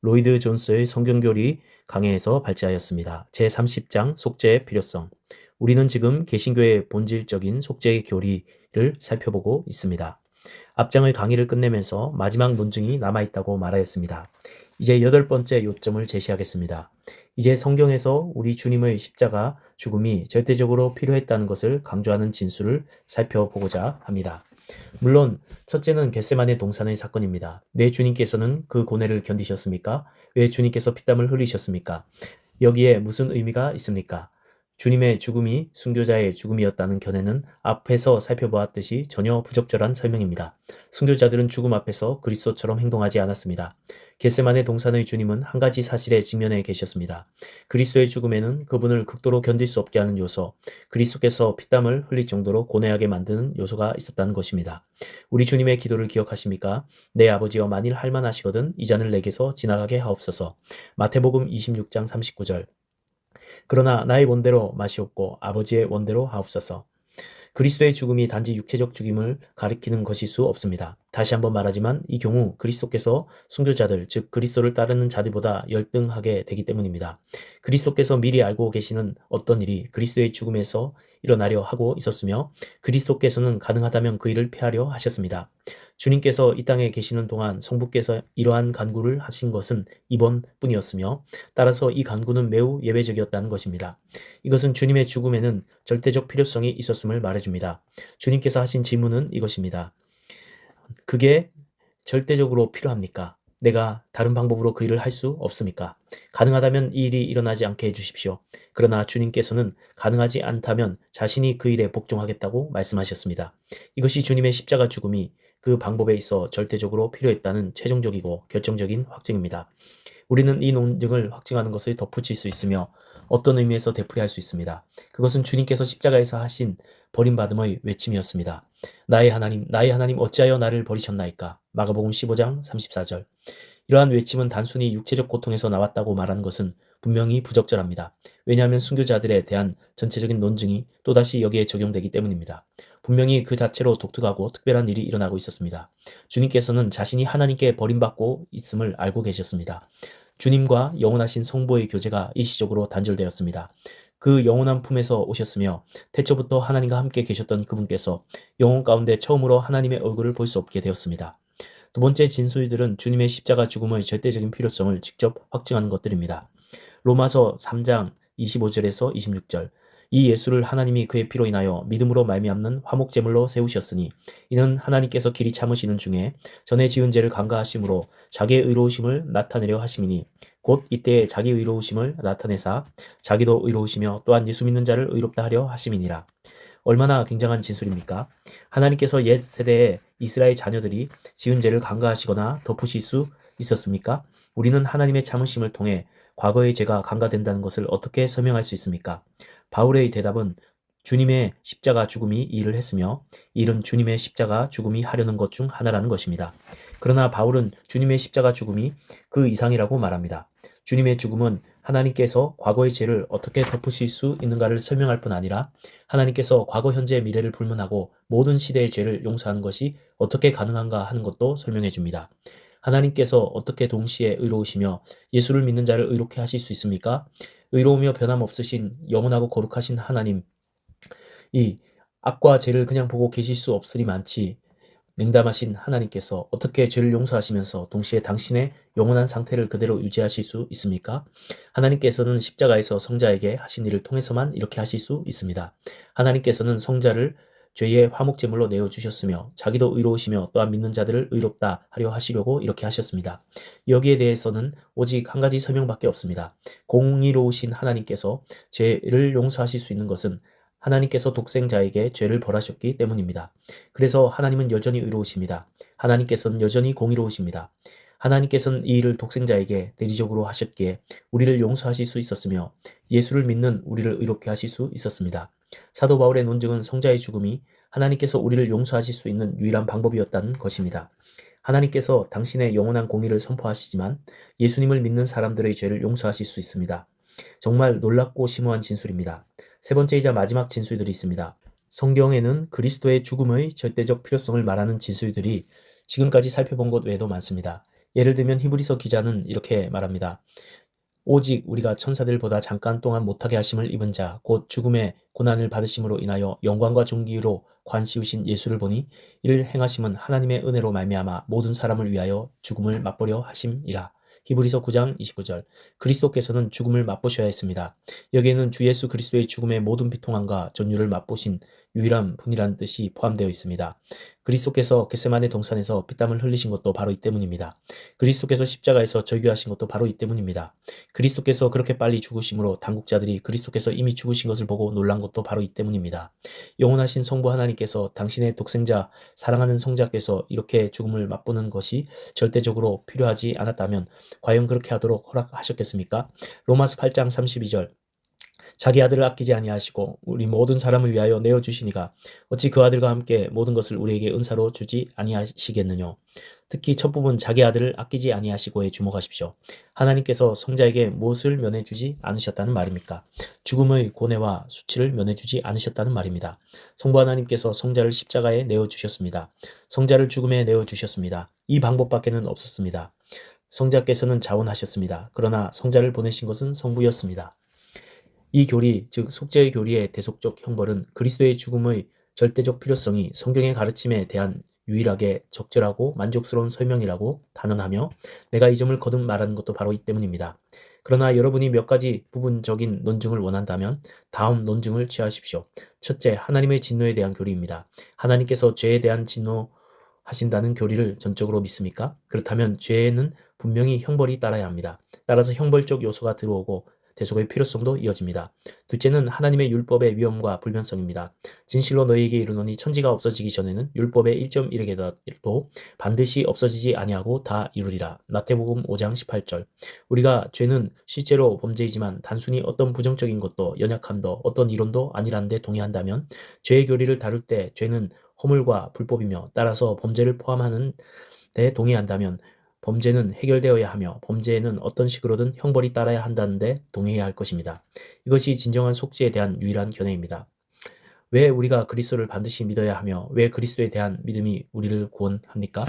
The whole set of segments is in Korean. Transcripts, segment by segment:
로이드 존스의 성경교리 강해에서 발제하였습니다. 제30장 속죄의 필요성. 우리는 지금 개신교의 본질적인 속죄의 교리를 살펴보고 있습니다. 앞장의 강의를 끝내면서 마지막 논증이 남아있다고 말하였습니다. 이제 8번째 요점을 제시하겠습니다. 이제 성경에서 우리 주님의 십자가 죽음이 절대적으로 필요했다는 것을 강조하는 진술을 살펴보고자 합니다. 물론 첫째는 겟세마네 동산의 사건입니다. 내 주님께서는 그 고뇌를 견디셨습니까? 왜 주님께서 피땀을 흘리셨습니까? 여기에 무슨 의미가 있습니까? 주님의 죽음이 순교자의 죽음이었다는 견해는 앞에서 살펴보았듯이 전혀 부적절한 설명입니다. 순교자들은 죽음 앞에서 그리스도처럼 행동하지 않았습니다. 겟세마네 동산의 주님은 한 가지 사실에 직면해 계셨습니다. 그리스도의 죽음에는 그분을 극도로 견딜 수 없게 하는 요소, 그리스도께서 피땀을 흘릴 정도로 고뇌하게 만드는 요소가 있었다는 것입니다. 우리 주님의 기도를 기억하십니까? 내 아버지여 만일 할만하시거든 이 잔을 내게서 지나가게 하옵소서. 마태복음 26장 39절. 그러나 나의 원대로 마시옵고 아버지의 원대로 하옵소서. 그리스도의 죽음이 단지 육체적 죽임을 가리키는 것일 수 없습니다. 다시 한번 말하지만 이 경우 그리스도께서 순교자들, 즉 그리스도를 따르는 자들보다 열등하게 되기 때문입니다. 그리스도께서 미리 알고 계시는 어떤 일이 그리스도의 죽음에서 일어나려 하고 있었으며 그리스도께서는 가능하다면 그 일을 피하려 하셨습니다. 주님께서 이 땅에 계시는 동안 성부께서 이러한 간구를 하신 것은 이번뿐이었으며 따라서 이 간구는 매우 예외적이었다는 것입니다. 이것은 주님의 죽음에는 절대적 필요성이 있었음을 말해줍니다. 주님께서 하신 질문은 이것입니다. 그게 절대적으로 필요합니까? 내가 다른 방법으로 그 일을 할 수 없습니까? 가능하다면 이 일이 일어나지 않게 해주십시오. 그러나 주님께서는 가능하지 않다면 자신이 그 일에 복종하겠다고 말씀하셨습니다. 이것이 주님의 십자가 죽음이 그 방법에 있어 절대적으로 필요했다는 최종적이고 결정적인 확증입니다. 우리는 이 논증을 확증하는 것을 덧붙일 수 있으며 어떤 의미에서 되풀이할 수 있습니다. 그것은 주님께서 십자가에서 하신 버림받음의 외침이었습니다. 나의 하나님 어찌하여 나를 버리셨나이까? 마가복음 15장 34절. 이러한 외침은 단순히 육체적 고통에서 나왔다고 말하는 것은 분명히 부적절합니다. 왜냐하면 순교자들에 대한 전체적인 논증이 또다시 여기에 적용되기 때문입니다. 분명히 그 자체로 독특하고 특별한 일이 일어나고 있었습니다. 주님께서는 자신이 하나님께 버림받고 있음을 알고 계셨습니다. 주님과 영원하신 성부의 교제가 일시적으로 단절되었습니다. 그 영원한 품에서 오셨으며 태초부터 하나님과 함께 계셨던 그분께서 영혼 가운데 처음으로 하나님의 얼굴을 볼 수 없게 되었습니다. 두 번째 진술들은 주님의 십자가 죽음의 절대적인 필요성을 직접 확증하는 것들입니다. 로마서 3장 25절에서 26절. 이 예수를 하나님이 그의 피로 인하여 믿음으로 말미암는 화목제물로 세우셨으니 이는 하나님께서 길이 참으시는 중에 전에 지은 죄를 간과하심으로 자기의 의로우심을 나타내려 하심이니 곧 이때에 자기 의로우심을 나타내사 자기도 의로우시며 또한 예수 믿는 자를 의롭다 하려 하심이니라. 얼마나 굉장한 진술입니까? 하나님께서 옛 세대의 이스라엘 자녀들이 지은 죄를 간과하시거나 덮으실 수 있었습니까? 우리는 하나님의 참으심을 통해 과거의 죄가 간과된다는 것을 어떻게 설명할 수 있습니까? 바울의 대답은 주님의 십자가 죽음이 이 일을 했으며 이 일은 주님의 십자가 죽음이 하려는 것 중 하나라는 것입니다. 그러나 바울은 주님의 십자가 죽음이 그 이상이라고 말합니다. 주님의 죽음은 하나님께서 과거의 죄를 어떻게 덮으실 수 있는가를 설명할 뿐 아니라 하나님께서 과거, 현재, 미래를 불문하고 모든 시대의 죄를 용서하는 것이 어떻게 가능한가 하는 것도 설명해 줍니다. 하나님께서 어떻게 동시에 의로우시며 예수를 믿는 자를 의롭게 하실 수 있습니까? 의로우며 변함없으신 영원하고 거룩하신 하나님, 이 악과 죄를 그냥 보고 계실 수 없으리만치 냉담하신 하나님께서 어떻게 죄를 용서하시면서 동시에 당신의 영원한 상태를 그대로 유지하실 수 있습니까? 하나님께서는 십자가에서 성자에게 하신 일을 통해서만 이렇게 하실 수 있습니다. 하나님께서는 성자를 죄의 화목제물로 내어주셨으며 자기도 의로우시며 또한 믿는 자들을 의롭다 하려 하시려고 이렇게 하셨습니다. 여기에 대해서는 오직 한 가지 설명밖에 없습니다. 공의로우신 하나님께서 죄를 용서하실 수 있는 것은 하나님께서 독생자에게 죄를 벌하셨기 때문입니다. 그래서 하나님은 여전히 의로우십니다. 하나님께서는 여전히 공의로우십니다. 하나님께서는 이 일을 독생자에게 대리적으로 하셨기에 우리를 용서하실 수 있었으며 예수를 믿는 우리를 의롭게 하실 수 있었습니다. 사도 바울의 논증은 성자의 죽음이 하나님께서 우리를 용서하실 수 있는 유일한 방법이었다는 것입니다. 하나님께서 당신의 영원한 공의를 선포하시지만 예수님을 믿는 사람들의 죄를 용서하실 수 있습니다. 정말 놀랍고 심오한 진술입니다. 세 번째이자 마지막 진술들이 있습니다. 성경에는 그리스도의 죽음의 절대적 필요성을 말하는 진술들이 지금까지 살펴본 것 외에도 많습니다. 예를 들면 히브리서 기자는 이렇게 말합니다. 오직 우리가 천사들보다 잠깐 동안 못하게 하심을 입은 자, 곧 죽음의 고난을 받으심으로 인하여 영광과 존귀로 관시우신 예수를 보니 이를 행하심은 하나님의 은혜로 말미암아 모든 사람을 위하여 죽음을 맛보려 하심이라. 히브리서 9장 29절. 그리스도께서는 죽음을 맛보셔야 했습니다. 여기에는 주 예수 그리스도의 죽음의 모든 비통함과 전율을 맛보신 유일한 분이라는 뜻이 포함되어 있습니다. 그리스도께서 겟세마네 동산에서 피땀을 흘리신 것도 바로 이 때문입니다. 그리스도께서 십자가에서 절규하신 것도 바로 이 때문입니다. 그리스도께서 그렇게 빨리 죽으심으로 당국자들이 그리스도께서 이미 죽으신 것을 보고 놀란 것도 바로 이 때문입니다. 영원하신 성부 하나님께서 당신의 독생자 사랑하는 성자께서 이렇게 죽음을 맛보는 것이 절대적으로 필요하지 않았다면 과연 그렇게 하도록 허락하셨겠습니까? 로마서 8장 32절. 자기 아들을 아끼지 아니하시고 우리 모든 사람을 위하여 내어 주시니가 어찌 그 아들과 함께 모든 것을 우리에게 은사로 주지 아니하시겠느냐. 특히 첫 부분 자기 아들을 아끼지 아니하시고에 주목하십시오. 하나님께서 성자에게 무엇을 면해 주지 않으셨다는 말입니까? 죽음의 고뇌와 수치를 면해 주지 않으셨다는 말입니다. 성부 하나님께서 성자를 십자가에 내어 주셨습니다. 성자를 죽음에 내어 주셨습니다. 이 방법밖에는 없었습니다. 성자께서는 자원하셨습니다. 그러나 성자를 보내신 것은 성부였습니다. 이 교리, 즉 속죄의 교리의 대속적 형벌은 그리스도의 죽음의 절대적 필요성이 성경의 가르침에 대한 유일하게 적절하고 만족스러운 설명이라고 단언하며 내가 이 점을 거듭 말하는 것도 바로 이 때문입니다. 그러나 여러분이 몇 가지 부분적인 논증을 원한다면 다음 논증을 취하십시오. 첫째, 하나님의 진노에 대한 교리입니다. 하나님께서 죄에 대한 진노하신다는 교리를 전적으로 믿습니까? 그렇다면 죄에는 분명히 형벌이 따라야 합니다. 따라서 형벌적 요소가 들어오고 대속의 필요성도 이어집니다. 둘째는 하나님의 율법의 위험과 불변성입니다. 진실로 너희에게 이르노니 천지가 없어지기 전에는 율법의 1.1에게도 반드시 없어지지 아니하고 다 이루리라. 마태복음 5장 18절. 우리가 죄는 실제로 범죄이지만 단순히 어떤 부정적인 것도 연약함도 어떤 이론도 아니라는 데 동의한다면 죄의 교리를 다룰 때 죄는 허물과 불법이며 따라서 범죄를 포함하는 데 동의한다면 범죄는 해결되어야 하며 범죄에는 어떤 식으로든 형벌이 따라야 한다는데 동의해야 할 것입니다. 이것이 진정한 속죄에 대한 유일한 견해입니다. 왜 우리가 그리스도를 반드시 믿어야 하며 왜 그리스도에 대한 믿음이 우리를 구원합니까?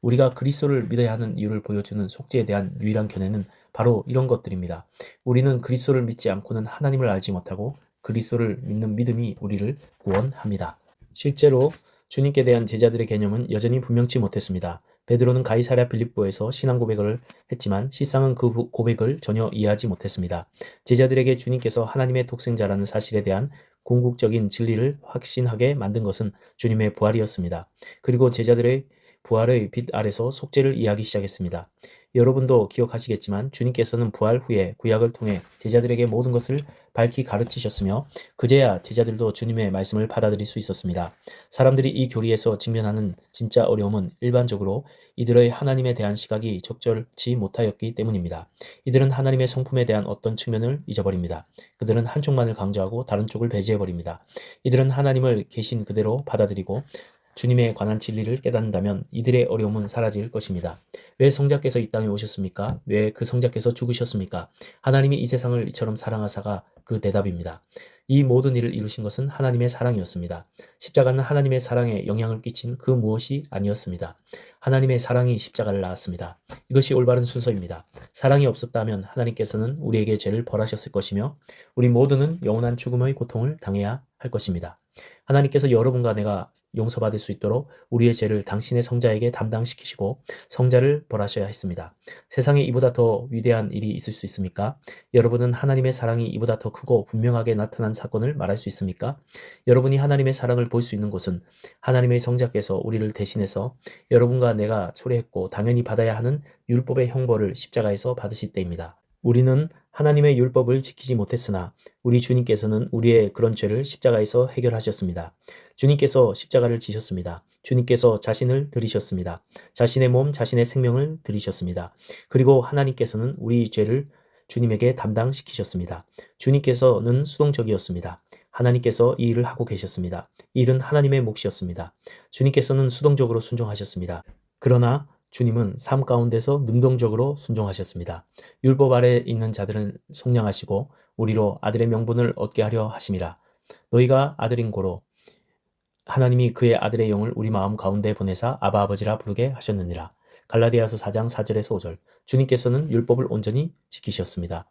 우리가 그리스도를 믿어야 하는 이유를 보여주는 속죄에 대한 유일한 견해는 바로 이런 것들입니다. 우리는 그리스도를 믿지 않고는 하나님을 알지 못하고 그리스도를 믿는 믿음이 우리를 구원합니다. 실제로 주님께 대한 제자들의 개념은 여전히 분명치 못했습니다. 베드로는 가이사랴 빌립보에서 신앙 고백을 했지만 실상은 그 고백을 전혀 이해하지 못했습니다. 제자들에게 주님께서 하나님의 독생자라는 사실에 대한 궁극적인 진리를 확신하게 만든 것은 주님의 부활이었습니다. 그리고 제자들의 부활의 빛 아래서 속죄를 이해하기 시작했습니다. 여러분도 기억하시겠지만 주님께서는 부활 후에 구약을 통해 제자들에게 모든 것을 밝히 가르치셨으며 그제야 제자들도 주님의 말씀을 받아들일 수 있었습니다. 사람들이 이 교리에서 직면하는 진짜 어려움은 일반적으로 이들의 하나님에 대한 시각이 적절치 못하였기 때문입니다. 이들은 하나님의 성품에 대한 어떤 측면을 잊어버립니다. 그들은 한쪽만을 강조하고 다른 쪽을 배제해버립니다. 이들은 하나님을 계신 그대로 받아들이고 주님에 관한 진리를 깨닫는다면 이들의 어려움은 사라질 것입니다. 왜 성자께서 이 땅에 오셨습니까? 왜 그 성자께서 죽으셨습니까? 하나님이 이 세상을 이처럼 사랑하사가 그 대답입니다. 이 모든 일을 이루신 것은 하나님의 사랑이었습니다. 십자가는 하나님의 사랑에 영향을 끼친 그 무엇이 아니었습니다. 하나님의 사랑이 십자가를 낳았습니다. 이것이 올바른 순서입니다. 사랑이 없었다면 하나님께서는 우리에게 죄를 벌하셨을 것이며 우리 모두는 영원한 죽음의 고통을 당해야 할 것입니다. 하나님께서 여러분과 내가 용서받을 수 있도록 우리의 죄를 당신의 성자에게 담당시키시고 성자를 벌하셔야 했습니다. 세상에 이보다 더 위대한 일이 있을 수 있습니까? 여러분은 하나님의 사랑이 이보다 더 크고 분명하게 나타난 사건을 말할 수 있습니까? 여러분이 하나님의 사랑을 볼 수 있는 곳은 하나님의 성자께서 우리를 대신해서 여러분과 내가 초래했고 당연히 받아야 하는 율법의 형벌을 십자가에서 받으실 때입니다. 우리는 하나님의 율법을 지키지 못했으나 우리 주님께서는 우리의 그런 죄를 십자가에서 해결하셨습니다. 주님께서 십자가를 지셨습니다. 주님께서 자신을 드리셨습니다. 자신의 몸, 자신의 생명을 드리셨습니다. 그리고 하나님께서는 우리 죄를 주님에게 담당시키셨습니다. 주님께서는 수동적이었습니다. 하나님께서 이 일을 하고 계셨습니다. 이 일은 하나님의 몫이었습니다. 주님께서는 수동적으로 순종하셨습니다. 그러나 주님은 삶 가운데서 능동적으로 순종하셨습니다. 율법 아래 있는 자들은 속량하시고 우리로 아들의 명분을 얻게 하려 하심이라. 너희가 아들인 고로 하나님이 그의 아들의 영을 우리 마음 가운데 보내사 아바 아버지라 부르게 하셨느니라. 갈라디아서 4장 4절에서 5절. 주님께서는 율법을 온전히 지키셨습니다.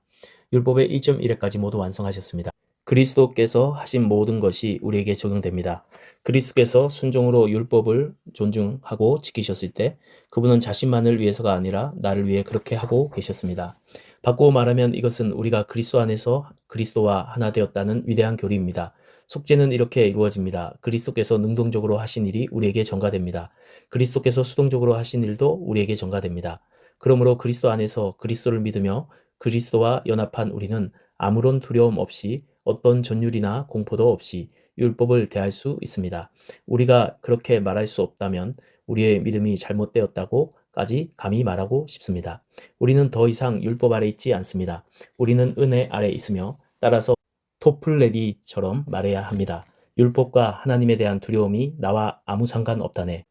율법의 1.1회까지 모두 완성하셨습니다. 그리스도께서 하신 모든 것이 우리에게 적용됩니다. 그리스도께서 순종으로 율법을 존중하고 지키셨을 때 그분은 자신만을 위해서가 아니라 나를 위해 그렇게 하고 계셨습니다. 바꾸어 말하면 이것은 우리가 그리스도 안에서 그리스도와 하나 되었다는 위대한 교리입니다. 속죄는 이렇게 이루어집니다. 그리스도께서 능동적으로 하신 일이 우리에게 전가됩니다. 그리스도께서 수동적으로 하신 일도 우리에게 전가됩니다. 그러므로 그리스도 안에서 그리스도를 믿으며 그리스도와 연합한 우리는 아무런 두려움 없이 어떤 전율이나 공포도 없이 율법을 대할 수 있습니다. 우리가 그렇게 말할 수 없다면 우리의 믿음이 잘못되었다고까지 감히 말하고 싶습니다. 우리는 더 이상 율법 아래 있지 않습니다. 우리는 은혜 아래 있으며 따라서 토플레디처럼 말해야 합니다. 율법과 하나님에 대한 두려움이 나와 아무 상관없다네.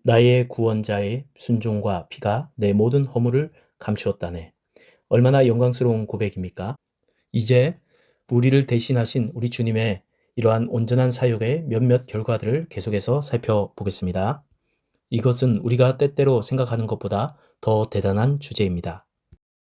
나의 구원자의 순종과 피가 내 모든 허물을 감추었다네. 얼마나 영광스러운 고백입니까? 이제 우리를 대신하신 우리 주님의 이러한 온전한 사역의 몇몇 결과들을 계속해서 살펴보겠습니다. 이것은 우리가 때때로 생각하는 것보다 더 대단한 주제입니다.